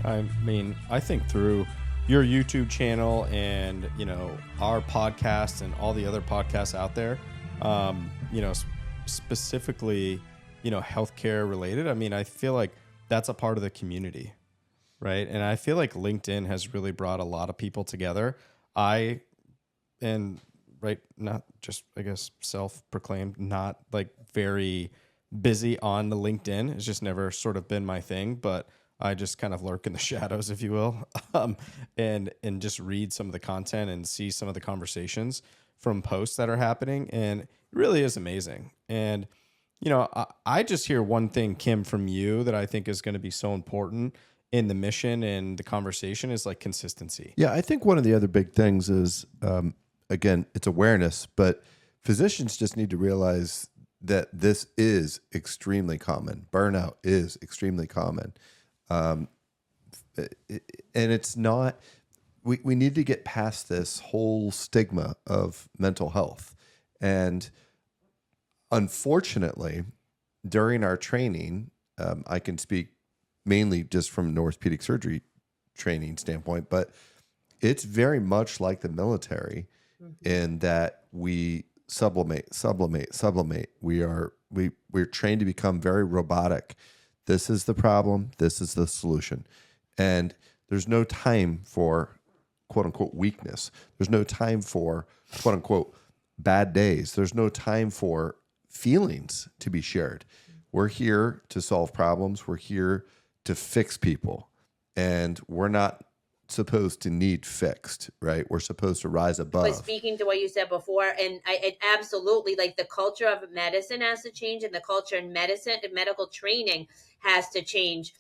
I mean, I think through your YouTube channel and, our podcast and all the other podcasts out there, specifically, healthcare related. I mean, I feel like that's a part of the community, right? And I feel like LinkedIn has really brought a lot of people together. Not just, I guess, self-proclaimed, not like very busy on the LinkedIn. It's just never sort of been my thing, but I just kind of lurk in the shadows, if you will, and just read some of the content and see some of the conversations from posts that are happening. And it really is amazing. And, I just hear one thing, Kim, from you that I think is going to be so important in the mission and the conversation is like consistency. Yeah, I think one of the other big things is, again, it's awareness, but physicians just need to realize that this is extremely common. Burnout is extremely common. And it's not, we need to get past this whole stigma of mental health. And unfortunately, during our training, I can speak mainly just from an orthopedic surgery training standpoint, but it's very much like the military in that we sublimate. We're trained to become very robotic. This is the problem. This is the solution. And there's no time for quote unquote weakness. There's no time for quote unquote bad days. There's no time for feelings to be shared. We're here to solve problems. We're here to fix people. And we're not supposed to need fixed, right? We're supposed to rise above. But speaking to what you said before, and it absolutely, like the culture of medicine has to change, and the culture in medicine and medical training has to change,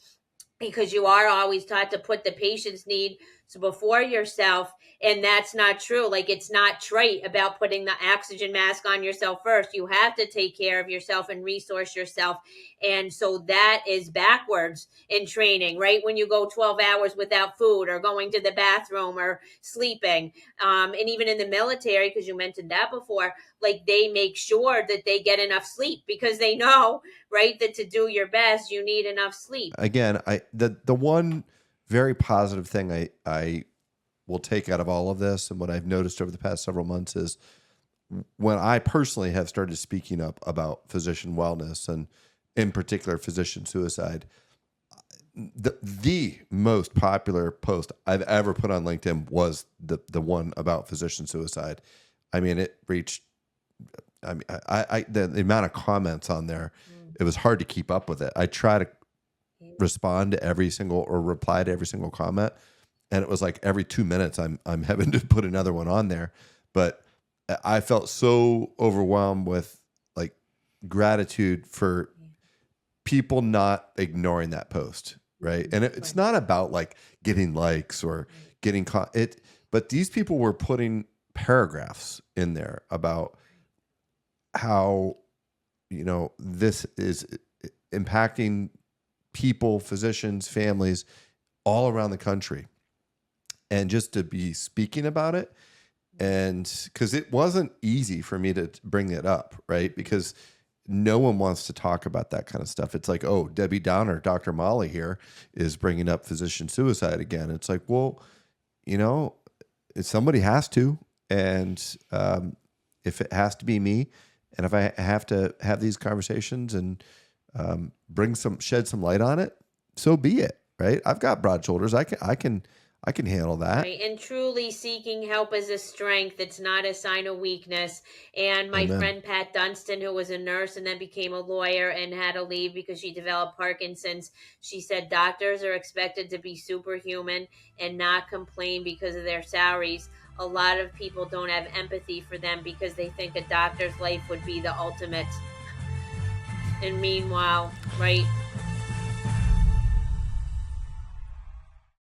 because you are always taught to put the patient's need before yourself, and that's not true. Like, it's not trite about putting the oxygen mask on yourself first. You have to take care of yourself and resource yourself. And so that is backwards in training, right? When you go 12 hours without food or going to the bathroom or sleeping. And even in the military, because you mentioned that before, like they make sure that they get enough sleep because they know, right, that to do your best, you need enough sleep. Again, the one very positive thing I will take out of all of this, and what I've noticed over the past several months, is when I personally have started speaking up about physician wellness and in particular physician suicide, the most popular post I've ever put on LinkedIn was the one about physician suicide. I mean, it reached, the amount of comments on there, it was hard to keep up with it. I try to respond to every single or reply to every single comment, and it was like every 2 minutes I'm having to put another one on there. But I felt so overwhelmed with like gratitude for people not ignoring that post, right? And it's not about like getting likes or getting it, but these people were putting paragraphs in there about how, this is impacting people, physicians, families all around the country. And just to be speaking about it, and because it wasn't easy for me to bring it up, right? Because no one wants to talk about that kind of stuff. It's like, oh, Debbie Downer, Dr. Molly here is bringing up physician suicide again. It's like, well, somebody has to. And if it has to be me, and if I have to have these conversations and shed some light on it, so be it, right? I've got broad shoulders. I can handle that. Right. And truly seeking help is a strength. It's not a sign of weakness. And my friend Pat Dunstan, who was a nurse and then became a lawyer and had to leave because she developed Parkinson's, she said doctors are expected to be superhuman and not complain because of their salaries. A lot of people don't have empathy for them because they think a doctor's life would be the ultimate. And meanwhile, right,